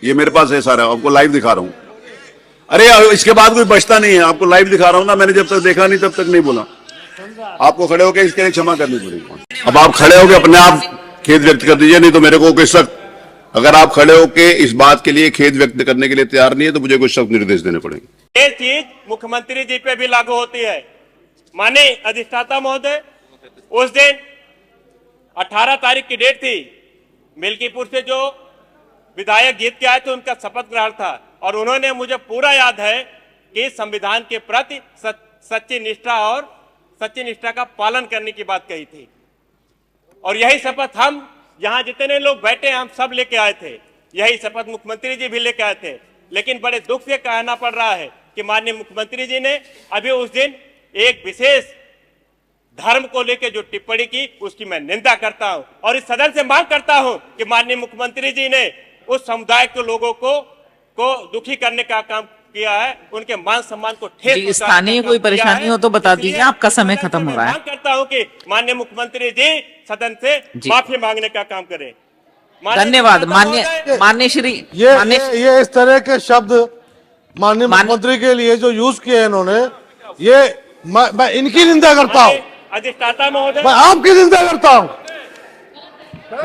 ये मेरे पास है सारा, आपको लाइव दिखा रहा हूं। अरे इसके बाद कोई बचता नहीं है, आपको लाइव दिखा रहा हूं ना। मैंने जब तक देखा नहीं तब तक नहीं बोला। आपको खड़े होकर इसके लिए क्षमा करनी पड़ेगी। अब आप खड़े होकर अपने आप खेद व्यक्त कर दीजिए, नहीं तो मेरे को कोई सख्त, अगर आप खड़े होकर इस बात के लिए खेद व्यक्त करने के लिए तैयार नहीं है तो मुझे कुछ सख्त निर्देश देने पड़ेंगे। ये चीज मुख्यमंत्री जी पे भी लागू होती है। माननीय अधिष्ठाता महोदय, उस दिन 18 तारीख की डेट थी, मिल्कीपुर से जो विधायक जीत के आए थे उनका शपथ ग्रहण था, और उन्होंने, मुझे पूरा याद है, कि संविधान के प्रति सच्ची निष्ठा और सच्ची निष्ठा का पालन करने की बात कही थी। और यही शपथ हम यहाँ जितने लोग बैठे हम सब लेके आए थे, यही शपथ मुख्यमंत्री जी भी लेके आए थे। लेकिन बड़े दुख से कहना पड़ रहा है कि माननीय मुख्यमंत्री जी ने अभी उस दिन एक विशेष धर्म को लेकर जो टिप्पणी की उसकी मैं निंदा करता हूं, और इस सदन से मांग करता हूं कि माननीय मुख्यमंत्री जी ने उस समुदाय के लोगों को दुखी करने का काम किया है, उनके मान सम्मान को ठेस स्थानीय कोई परेशानी हो तो बता दीजिए, आपका समय खत्म हो रहा है। मांग करता हूं कि माननीय मुख्यमंत्री जी सदन से माफी मांगने का काम करें। धन्यवाद। माननीय श्री, ये इस तरह के शब्द माननीय मुख्यमंत्री के लिए जो यूज किए हैं इन्होंने, ये मैं इनकी निंदा करता हूँ, अधिष्ठाता महोदय, मैं आपकी निंदा करता हूँ।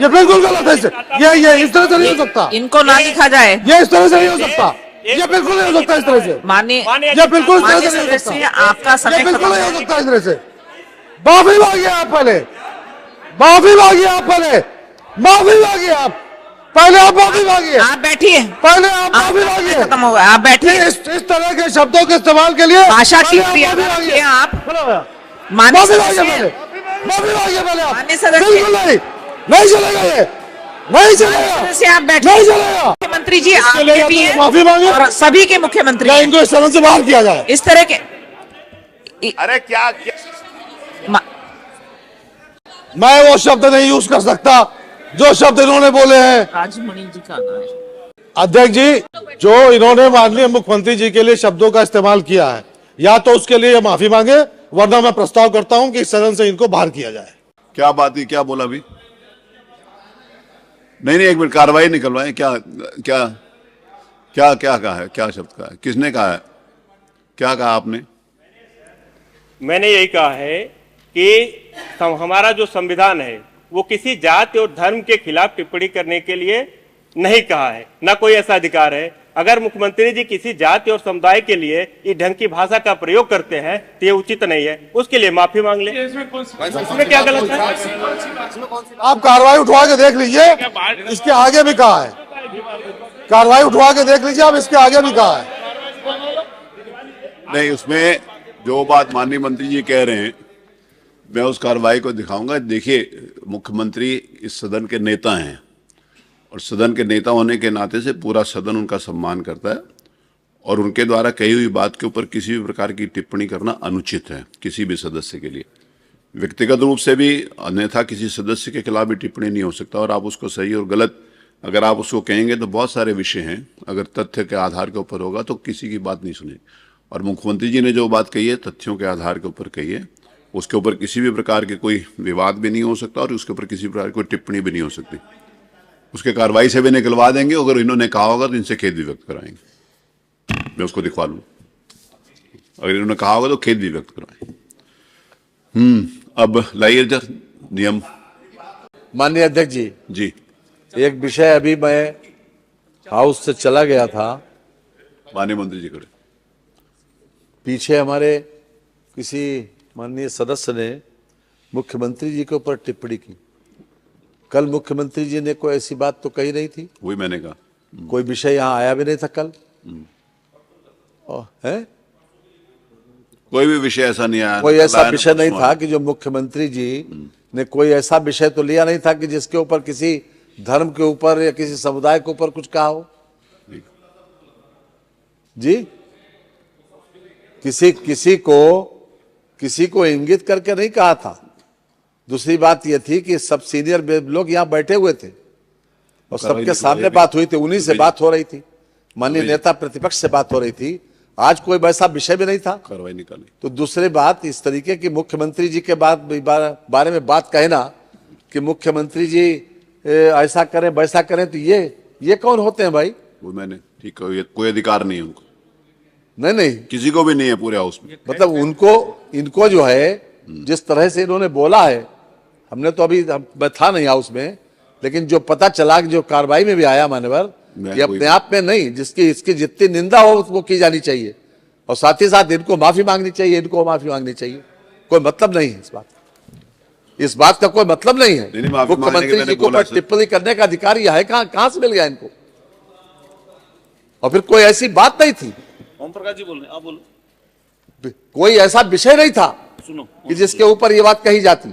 ये बिल्कुल गलत है। ये इस तरह से नहीं हो सकता। इनको ना लिखा जाए, ये इस तरह से नहीं हो सकता। ये बिल्कुल नहीं हो सकता इस तरह से। माननीय, ये बिल्कुल इस तरह से नहीं हो सकता। आपका समय बिल्कुल नहीं हो सकता इस तरह से। माफी मांगिए आप पहले, माफी मांगिए आप पहले, माफी मांगिए आप पहले, आप माफी मांगिए। आप बैठिए, पहले आप माफी मांगिए। खत्म हो गया, आप बैठिए। इस तरह के शब्दों के इस्तेमाल के लिए भाषा की आप माननीय सदस्य, माफी मांगिए पहले आप। माननीय सदस्य, बिल्कुल नहीं चलेगा, ये नहीं चलेगा। से आप बैठे, नहीं चलेगा। मुख्यमंत्री जी आपके भी हैं माफी मांगे और सभी के मुख्यमंत्री हैं। इनको इस सदन से बाहर किया जाए। इस तरह के अरे क्या मैं वो शब्द नहीं यूज कर सकता जो शब्द इन्होंने बोले हैं। राजमणि जी का नाम है। अध्यक्ष जी, जो इन्होंने माननीय मुख्यमंत्री जी के लिए शब्दों का इस्तेमाल किया है, या तो उसके लिए माफी मांगे, वरना मैं प्रस्ताव करता हूं कि इस सदन से इनको बाहर किया जाए। क्या बात है, क्या बोला अभी? नहीं, एक मिनट, कार्रवाई निकलवाएं। क्या क्या क्या क्या कहा है, क्या शब्द कहा है, किसने कहा है, क्या कहा आपने? मैंने यही कहा है कि हमारा जो संविधान है वो किसी जाति और धर्म के खिलाफ टिप्पणी करने के लिए नहीं कहा है, ना कोई ऐसा अधिकार है। अगर मुख्यमंत्री जी किसी जाति और समुदाय के लिए इस ढंग की भाषा का प्रयोग करते हैं तो ये उचित नहीं है, उसके लिए माफी मांग ले। इसमें क्या गलत है? आप कार्रवाई उठवा के देख लीजिए, इसके आगे भी कहा है। कार्रवाई उठवा के देख लीजिए, आप इसके आगे भी कहा है। नहीं, उसमें जो बात माननीय मंत्री जी कह रहे हैं मैं उस कार्रवाई को दिखाऊंगा। देखिए, मुख्यमंत्री इस सदन के नेता हैं और सदन के नेता होने के नाते से पूरा सदन उनका सम्मान करता है, और उनके द्वारा कही हुई बात के ऊपर किसी भी प्रकार की टिप्पणी करना अनुचित है किसी भी सदस्य के लिए। व्यक्तिगत रूप से भी, अन्यथा किसी सदस्य के खिलाफ भी टिप्पणी नहीं हो सकता। और आप उसको सही और गलत अगर आप उसको कहेंगे तो बहुत सारे विषय हैं, अगर तथ्य के आधार के ऊपर होगा तो किसी की बात नहीं सुने। और मुख्यमंत्री जी ने जो बात कही है तथ्यों के आधार के ऊपर कही है, उसके ऊपर किसी भी प्रकार के कोई विवाद भी नहीं हो सकता और उसके ऊपर किसी प्रकार की कोई टिप्पणी भी नहीं हो सकती। उसके कार्रवाई से भी निकलवा देंगे। अगर इन्होंने कहा होगा तो इनसे खेद भी व्यक्त कराएंगे, मैं उसको दिखवा लूँ। अगर इन्होंने कहा होगा तो खेद भी व्यक्त कराएंगे। अब लाइए इधर नियम। माननीय अध्यक्ष जी, जी, एक विषय अभी मैं हाउस से चला गया था, माननीय मंत्री जी खड़े। पीछे हमारे किसी माननीय सदस्य ने मुख्यमंत्री जी के ऊपर टिप्पणी की। कल मुख्यमंत्री जी ने कोई ऐसी बात तो कही नहीं थी, वही मैंने कहा। कोई विषय यहाँ आया भी नहीं था कल, है कोई भी विषय ऐसा नहीं आया, कोई ऐसा विषय नहीं था कि जो मुख्यमंत्री जी ने कोई ऐसा विषय तो लिया नहीं था कि जिसके ऊपर किसी धर्म के ऊपर या किसी समुदाय के ऊपर कुछ कहा हो। जी, किसी को इंगित करके नहीं कहा था। दूसरी बात यह थी कि सब सीनियर लोग यहाँ बैठे हुए थे और सबके सामने बात हुई थी, उन्हीं से बात हो रही थी, माननीय नेता प्रतिपक्ष से बात हो रही थी। आज कोई वैसा विषय भी नहीं था, कार्रवाई निकाली। तो दूसरी बात, इस तरीके की मुख्यमंत्री जी के बारे में बात कहना कि मुख्यमंत्री जी ऐसा करें वैसा करें, तो ये कौन होते हैं भाई? वो मैंने ठीक है, कोई अधिकार नहीं है उनको, नहीं नहीं, किसी को भी नहीं है पूरे हाउस में। मतलब इनको जो है जिस तरह से इन्होंने बोला है, हमने तो अभी मैं था नहीं हाउस में, लेकिन जो पता चला कि जो कार्रवाई में भी आया मान्यवर, ये अपने आप में नहीं, जिसकी इसकी जितनी निंदा हो वो की जानी चाहिए, और साथ ही साथ इनको माफी मांगनी चाहिए, इनको माफी मांगनी चाहिए। कोई मतलब नहीं है इस बात का कोई मतलब नहीं है। नहीं, माफी मांगने के मुख्यमंत्री मैंने जी को बोला, ऊपर टिप्पणी करने का अधिकार यह है, कहां से मिल गया इनको? और फिर कोई ऐसी बात नहीं थी, ओम प्रकाश जी बोल रहे हैं, आप बोलो। कोई ऐसा विषय नहीं था सुनो कि जिसके ऊपर ये बात कही जाती।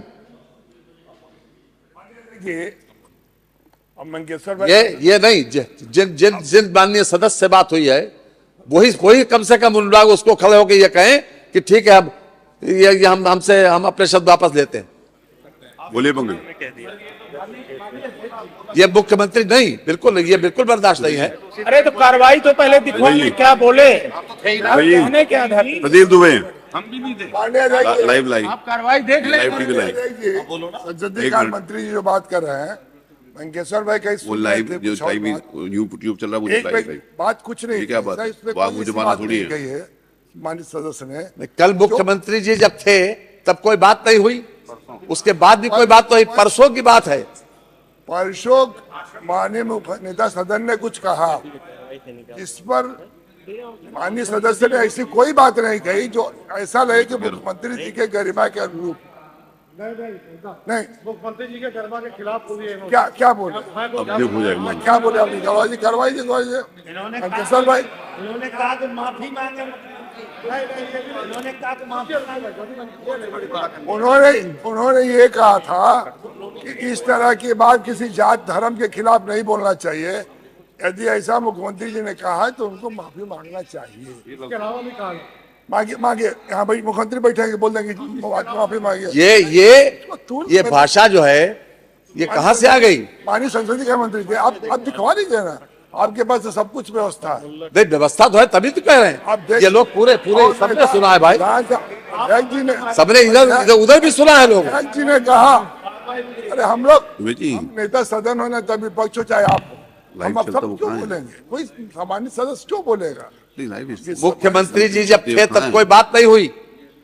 अब मंगेशकर भाई, ये नहीं, जिन जिन जिन माननीय सदस्य से बात हुई है वही कम से कम उन लोग उसको खड़े होकर ये कहें कि ठीक है, अब ये हम अपने शब्द वापस लेते हैं। बोलिए पंकज। ये मुख्यमंत्री नहीं, बिल्कुल ये बिल्कुल बर्दाश्त नहीं है। अरे तो कार्रवाई तो पहले दिखो नहीं। क्या बोले, भाई, कहने क्या आधार पे? प्रदीप दुबे हम भी नहीं थे। लाइव लाइव आप कार्रवाई देख ले। लाइव टीवी लाइव, संसदीय एक कार्य मिनट। मंत्री जी जो बात कर रहे हैं, मंगेशकर भाई कहीं वो लाइव जो टाइम यूट्यूब चल रहा है वो एक लाइव लाइव। बात कुछ नहीं ये क्या बात है? इसमें बात कोई मुझे ऐसी माना बात थोड़ी नहीं है। कही है माननीय सदस्य ने। कल मुख्यमंत्री जी जब थे तब कोई बात नहीं हुई, उसके बाद भी कोई बात नहीं, परसों की बात है। परसों माननीय नेता सदन ने कुछ कहा, इस पर माननीय सदस्य ने ऐसी कोई बात नहीं कही जो ऐसा लगे कि मुख्यमंत्री जी के गरिमा के अनुरूप। नहीं, मुख्यमंत्री जी के गरिमा के खिलाफ बोली है क्या क्या बोले, अब जो हो जाएगा क्या बोले अपनी कार्रवाई जी मंगेशकर भाई? इन्होंने कहा कि माफी मांगे, इन्होंने कहा कि माफी उन्होंने ये कहा था कि इस तरह की बात किसी जात धर्म के खिलाफ नहीं बोलना चाहिए। यदि ऐसा मुख्यमंत्री जी ने कहा है तो उनको माफी मांगना चाहिए। इसके अलावा भी कहा मांगे मांगे, यहाँ भाई मुख्यमंत्री बैठेंगे बोल देंगे माफी मांगे। ये भाषा जो है ये कहां से आ गई? माननीय संसदीय कार्य मंत्री थे, आप दिखवा दीजिए ना, आपके पास तो सब कुछ व्यवस्था है। नहीं, व्यवस्था तो है, तभी तो कह रहे आप हैं। देख- ये लोग पूरे सबने सुना है भाई, अध्यक्ष जी ने सबने इधर उधर भी सुना है लोग। अध्यक्ष जी ने कहा, अरे हम लोग दुबे जी नेता सदन होना तब विपक्ष हो चाहे आप, लाइव हम अब चलता सब वो क्यों कहाँ है? बोलेंगे? कोई सामान्य सदस्य क्यों बोलेगा? नहीं, लाइव इस- मुख्यमंत्री जी जब थे तब कोई बात नहीं हुई,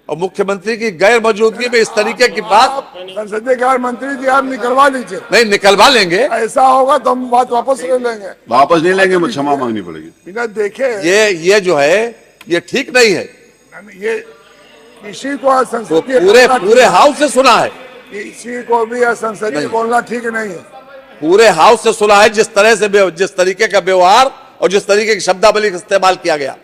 और मुख्यमंत्री की गैर मौजूदगी में इस तरीके की बात आप संसदीय कार्य मंत्री जी आप निकलवा लीजिए, नहीं, निकलवा लेंगे। ऐसा होगा तो हम बात वापस ले लेंगे। वापस नहीं लेंगे, मुझे क्षमा मांगनी पड़ेगी। बिना देखे ये जो है ये ठीक नहीं है। ये किसी को वो संसदीय पूरे हाउस से सुना है, किसी को भी असंसदीय बोलना ठीक नहीं है। पूरे हाउस से सुना है, जिस तरह से जिस तरीके का व्यवहार और जिस तरीके की शब्दावली का इस्तेमाल किया गया।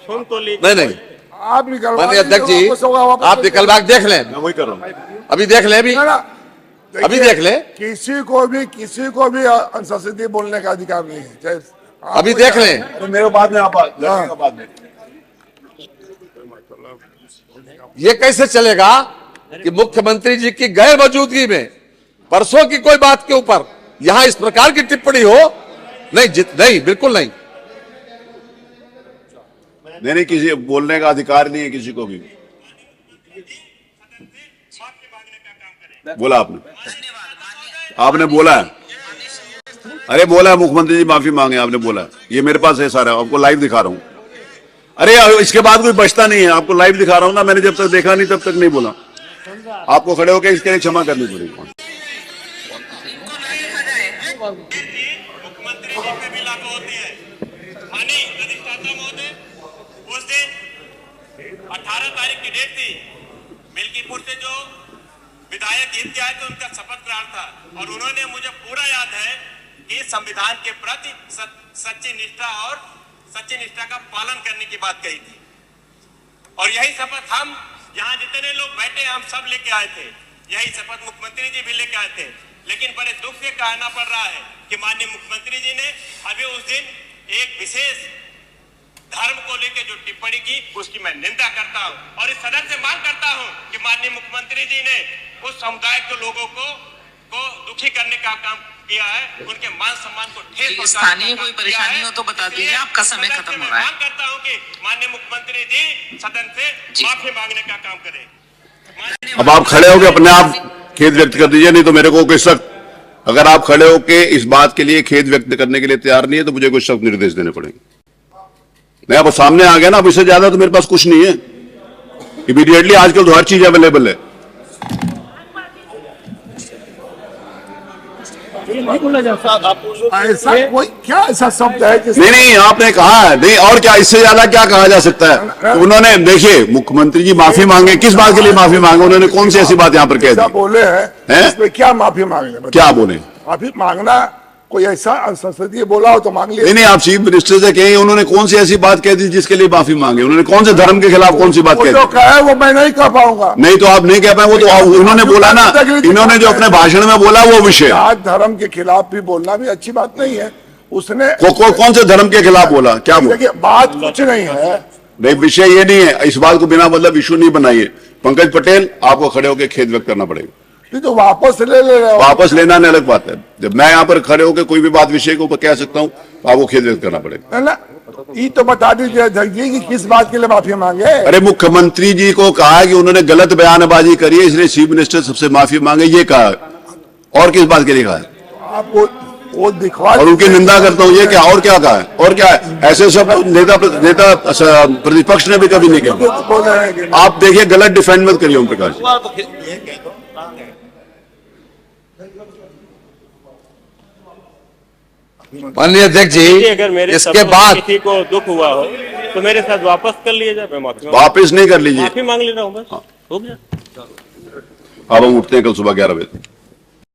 सुन तो ली। नहीं, आप निकलवा माननीय लीजिए, अध्यक्ष जी, वापस होगा, वापस आप ले निकलवा के देख लें, मैं वही कर रहा हूँ। अभी देख लें, अभी ना, ना, अभी देखिए, देख ले। किसी को भी असंसदीय बोलने का अधिकार नहीं है, चाहे अभी देख लें। अरे मेरे बाद में आप लगेगा बाद में। ये कैसे चलेगा कि मुख्यमंत्री जी की गैर मौजूदगी में परसों की कोई बात के ऊपर यहां इस प्रकार की टिप्पणी हो? नहीं, बिल्कुल नहीं। नहीं, किसी बोलने का अधिकार नहीं है किसी को भी। बोला आपने बोला है, अरे बोला है मुख्यमंत्री जी माफी मांगे, आपने बोला है। ये मेरे पास है सारा, आपको लाइव दिखा रहा हूं। अरे इसके बाद कोई बचता नहीं है, आपको लाइव दिखा रहा हूं ना। मैंने जब तक देखा नहीं तब तक नहीं बोला। आपको खड़े होकर इसके लिए क्षमा करनी पड़ेगी। मुख्यमंत्री जी पे भी लागू होती है। माननीय अधिष्ठाता महोदय, उस दिन 18 तारीख की डेट थी, मिल्कीपुर से जो विधायक जीत के आए थे उनका शपथ ग्रहण था, और उन्होंने, मुझे पूरा याद है कि संविधान के प्रति सच्ची निष्ठा का पालन करने की बात कही थी। और यही शपथ हम यहाँ जितने लोग बैठे हम सब लेके आए थे। यही शपथ मुख्यमंत्री जी भी लेके आए थे। लेकिन बड़े दुख से कहना पड़ रहा है कि माननीय मुख्यमंत्री जी ने अभी उस दिन एक विशेष धर्म को लेकर जो टिप्पणी की उसकी मैं निंदा करता हूं, और इस सदन से मांग करता हूं कि माननीय मुख्यमंत्री जी ने उस समुदाय के लोगों को दुखी करने का काम किया है, उनके मान सम्मान को ठेस पहुंचाने स्थानीय का कोई काम परेशानी किया है। हो तो बता दीजिए, इसलिए आपका समय सदन खत्म से हो मैं रहा है। मांग करता हूं कि माननीय मुख्यमंत्री जी सदन से माफी मांगने का काम करें। अब आप खड़े होकर अपने आप खेद व्यक्त कर दीजिए, नहीं तो मेरे को कोई सख्त अगर आप खड़े होके इस बात के लिए खेद व्यक्त करने के लिए तैयार नहीं है तो मुझे कुछ सख्त निर्देश देने पड़ेंगे। मैं अब सामने आ गया ना, अब इससे ज्यादा तो मेरे पास कुछ नहीं है। इमीडिएटली आजकल तो हर चीज अवेलेबल है। ऐसा कोई क्या ऐसा शब्द है जिस नहीं, आपने कहा है नहीं, और क्या इससे ज्यादा क्या कहा जा सकता है? तो उन्होंने देखिए, मुख्यमंत्री जी माफी मांगे, किस बात के लिए माफी मांगे? उन्होंने कौन सी ऐसी बात यहाँ पर कह ऐसा दी? बोले हैं? हैं इसमें क्या माफी मांगने? क्या बोले? माफी मांगना कोई ऐसा संसदीय बोला हो तो मांग लिया। नहीं, आप चीफ मिनिस्टर से कहें उन्होंने कौन सी ऐसी बात कह दी जिसके लिए माफी मांगे? उन्होंने कौन से धर्म के खिलाफ कौन सी बात वो कह जो दी? कहा है वो मैं नहीं कह पाऊंगा। नहीं तो आप नहीं कह पाए, वो तो उन्होंने बोला ना, इन्होंने जो अपने भाषण में बोला वो विषय। आज धर्म के खिलाफ भी बोलना भी अच्छी बात नहीं है। उसने कौन से धर्म के खिलाफ बोला? क्या बोला? देखिए बात कुछ नहीं है। नहीं, विषय ये नहीं है, इस बात को बिना मतलब इशू नहीं बनाइए। पंकज पटेल, आपको खड़े होकर खेद व्यक्त करना पड़ेगा। ये तो वापस ले रहे हो। वापस लेना नहीं अलग बात है। जब मैं यहाँ पर खड़े होकर कोई भी बात विषय के ऊपर कह सकता हूँ, आपको खेद व्यक्त करना पड़ेगा। है ना? ये तो बता दीजिए अध्यक्ष जी कि किस बात के लिए माफी मांगे। अरे मुख्यमंत्री जी को कहा है कि उन्होंने गलत बयानबाजी करी है, इसलिए चीफ मिनिस्टर सबसे माफी मांगे, ये कहा। और किस बात के लिए कहा है? आप वो दिखवा और उनकी निंदा करता हूँ, ये क्या? और क्या कहा है? और क्या है? ऐसे सब नेता प्रतिपक्ष ने भी कभी नहीं किया। बोल रहे हैं कि आप देखिए, गलत डिफेंड मत करिए ओम प्रकाश जी। माननीय अध्यक्ष देखिए, जी, अगर मेरे इसके शब्दों से बाद किसी को दुख हुआ हो तो मेरे साथ वापस कर लिया जाए। मैं वापस नहीं कर लीजिए, माफी मांग ले रहा हूँ, बस हो गया। अब हम उठते हैं कल सुबह 11 बजे।